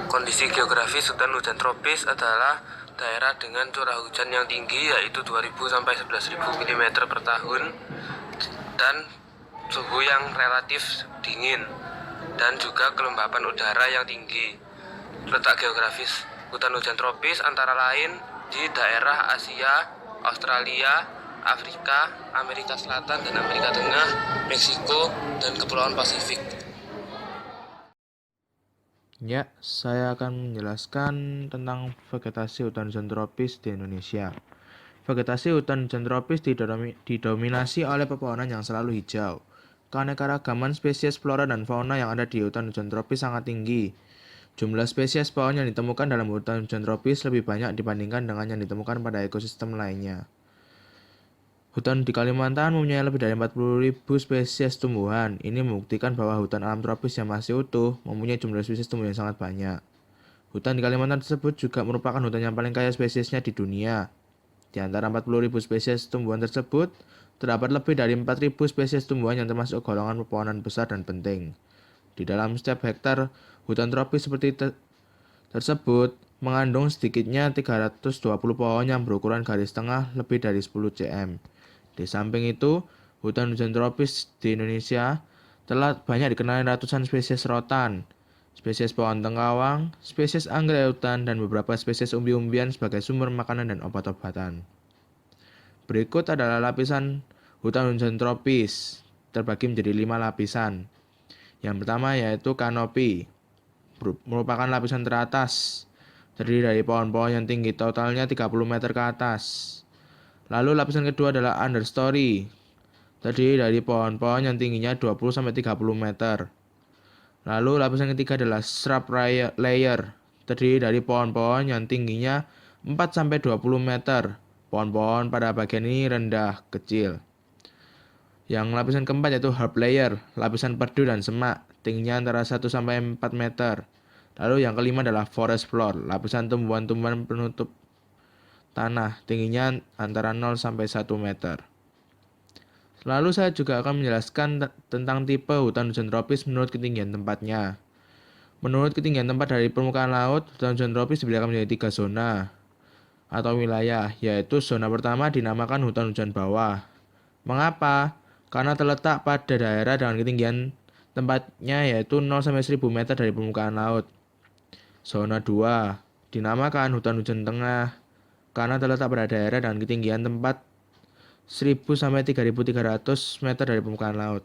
Kondisi geografis hutan hujan tropis adalah daerah dengan curah hujan yang tinggi, yaitu 2000 sampai 11.000 mm per tahun, dan suhu yang relatif dingin, dan juga kelembapan udara yang tinggi. Letak geografis hutan hujan tropis antara lain di daerah Asia, Australia, Afrika, Amerika Selatan dan Amerika Tengah, Meksiko, dan Kepulauan Pasifik. Ya, saya akan menjelaskan tentang vegetasi hutan hujan tropis di Indonesia. Vegetasi hutan hujan tropis didominasi oleh pepohonan yang selalu hijau. Keanekaragaman spesies flora dan fauna yang ada di hutan hujan tropis sangat tinggi. Jumlah spesies pohon yang ditemukan dalam hutan hujan tropis lebih banyak dibandingkan dengan yang ditemukan pada ekosistem lainnya. Hutan di Kalimantan mempunyai lebih dari 40.000 spesies tumbuhan. Ini membuktikan bahwa hutan alam tropis yang masih utuh mempunyai jumlah spesies tumbuhan yang sangat banyak. Hutan di Kalimantan tersebut juga merupakan hutan yang paling kaya spesiesnya di dunia. Di antara 40.000 spesies tumbuhan tersebut, terdapat lebih dari 4.000 spesies tumbuhan yang termasuk golongan pepohonan besar dan penting. Di dalam setiap hektar hutan tropis seperti tersebut, mengandung sedikitnya 320 pohon yang berukuran garis tengah lebih dari 10 cm. Di samping itu, hutan hujan tropis di Indonesia telah banyak dikenali ratusan spesies rotan, spesies pohon tengkawang, spesies anggrek hutan, dan beberapa spesies umbi-umbian sebagai sumber makanan dan obat-obatan. Berikut adalah lapisan hutan hujan tropis, terbagi menjadi 5 lapisan. Yang pertama yaitu kanopi, merupakan lapisan teratas, terdiri dari pohon-pohon yang tinggi totalnya 30 meter ke atas. Lalu lapisan kedua adalah understory, terdiri dari pohon-pohon yang tingginya 20-30 meter. Lalu lapisan ketiga adalah shrub layer, terdiri dari pohon-pohon yang tingginya 4-20 meter. Pohon-pohon pada bagian ini rendah, kecil. Yang lapisan keempat yaitu herb layer, lapisan perdu dan semak, tingginya antara 1-4 meter. Lalu yang kelima adalah forest floor, lapisan tumbuhan-tumbuhan penutup tanah, tingginya antara 0-1 meter. Lalu saya juga akan menjelaskan tentang tipe hutan hujan tropis menurut ketinggian tempatnya. Menurut ketinggian tempat dari permukaan laut, hutan hujan tropis dibedakan menjadi 3 zona atau wilayah, yaitu zona pertama dinamakan hutan hujan bawah. Mengapa? Karena terletak pada daerah dengan ketinggian tempatnya yaitu 0-1000 meter dari permukaan laut. Zona 2 dinamakan hutan hujan tengah karena terletak pada daerah dengan ketinggian tempat 1000-3300 meter dari permukaan laut.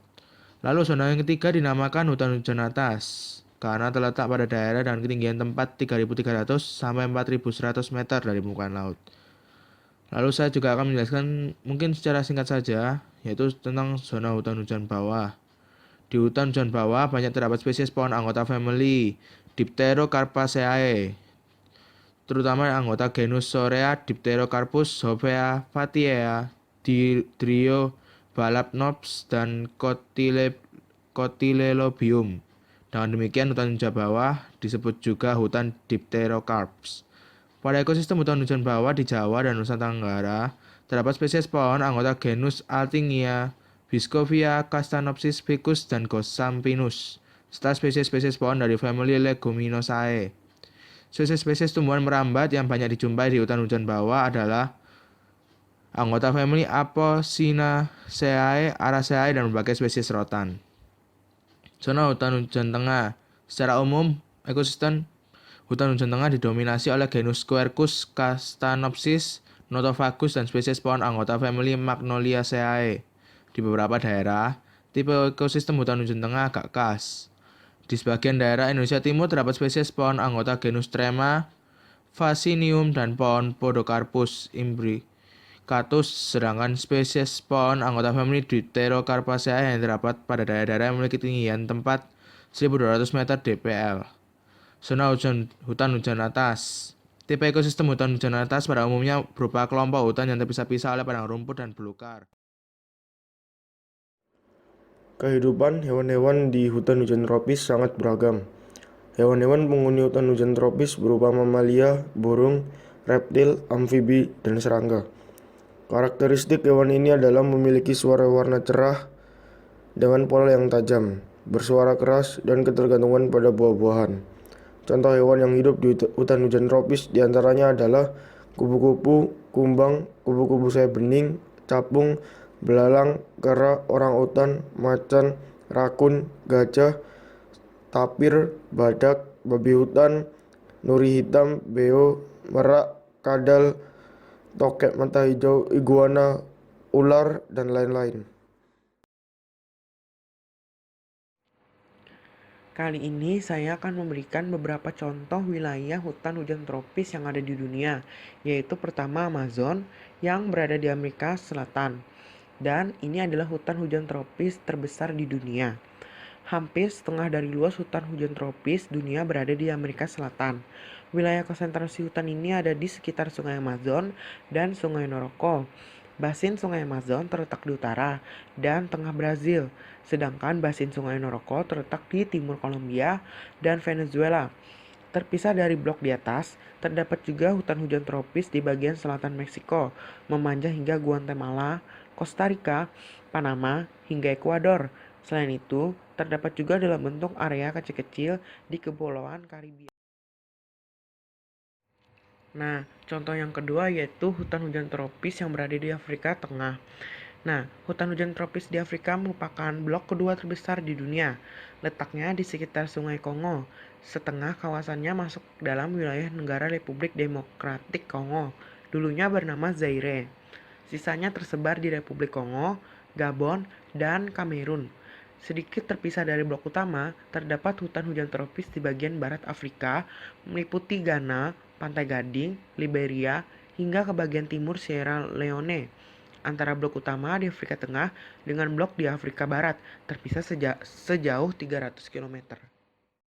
Lalu zona yang ketiga dinamakan hutan hujan atas karena terletak pada daerah dengan ketinggian tempat 3300-4100 meter dari permukaan laut. Lalu saya juga akan menjelaskan mungkin secara singkat saja, yaitu tentang zona hutan hujan bawah. Di hutan hujan bawah banyak terdapat spesies pohon anggota family Dipterocarpaceae, terutama anggota genus Sorea, Dipterocarpus, Hopea, Fathiea, Drio, Balapnops, dan Cotylelobium. Dengan demikian, hutan hujan bawah disebut juga hutan Dipterocarps. Pada ekosistem hutan hujan bawah di Jawa dan Nusa Tenggara, terdapat spesies pohon anggota genus Altingia, Biscovia, Castanopsis ficus, dan Gossampinus, serta spesies-spesies pohon dari famili Leguminosae. Spesies-spesies tumbuhan merambat yang banyak dijumpai di hutan hujan bawah adalah anggota famili Apocynaceae, Araceae, dan berbagai spesies rotan. Zona hutan hujan tengah. Secara umum, ekosistem hutan hujan tengah didominasi oleh genus Quercus, Castanopsis, Nothofagus, dan spesies pohon anggota famili Magnoliaceae. Di beberapa daerah, tipe ekosistem hutan hujan tengah agak khas. Di sebagian daerah Indonesia Timur terdapat spesies pohon anggota genus Trema, Vaccinium, dan pohon Podocarpus imbricatus, sedangkan spesies pohon anggota famili Dipterocarpaceae yang terdapat pada daerah-daerah yang memiliki ketinggian tempat 1.200 meter dpl. Zona hutan hujan atas. Tipe ekosistem hutan hujan atas pada umumnya berupa kelompok hutan yang terpisah-pisah oleh padang rumput dan belukar. Kehidupan hewan-hewan di hutan hujan tropis sangat beragam. Hewan-hewan penghuni hutan hujan tropis berupa mamalia, burung, reptil, amfibi, dan serangga. Karakteristik hewan ini adalah memiliki suara warna cerah dengan pola yang tajam, bersuara keras, dan ketergantungan pada buah-buahan. Contoh hewan yang hidup di hutan hujan tropis diantaranya adalah kupu-kupu, kumbang, kupu-kupu sayap bening, capung, belalang, kera, orangutan, macan, rakun, gajah, tapir, badak, babi hutan, nuri hitam, beo, merak, kadal, tokek mata hijau, iguana, ular, dan lain-lain. Kali ini saya akan memberikan beberapa contoh wilayah hutan hujan tropis yang ada di dunia, yaitu pertama Amazon yang berada di Amerika Selatan. Dan ini adalah hutan hujan tropis terbesar di dunia. Hampir setengah dari luas hutan hujan tropis dunia berada di Amerika Selatan. Wilayah konsentrasi hutan ini ada di sekitar Sungai Amazon dan Sungai Noroko. Basin Sungai Amazon terletak di utara dan tengah Brazil, sedangkan basin Sungai Noroko terletak di timur Kolombia dan Venezuela. Terpisah dari blok di atas, terdapat juga hutan hujan tropis di bagian selatan Meksiko, memanjang hingga Guatemala, Costa Rica, Panama, hingga Ekuador. Selain itu, terdapat juga dalam bentuk area kecil-kecil di Kepulauan Karibia. Nah, contoh yang kedua yaitu hutan hujan tropis yang berada di Afrika Tengah. Nah, hutan hujan tropis di Afrika merupakan blok kedua terbesar di dunia. Letaknya di sekitar Sungai Kongo. Setengah kawasannya masuk dalam wilayah negara Republik Demokratik Kongo, dulunya bernama Zaire. Sisanya tersebar di Republik Kongo, Gabon, dan Kamerun. Sedikit terpisah dari blok utama, terdapat hutan hujan tropis di bagian barat Afrika, meliputi Ghana, Pantai Gading, Liberia, hingga ke bagian timur Sierra Leone. Antara blok utama di Afrika Tengah dengan blok di Afrika Barat terpisah sejauh 300 km.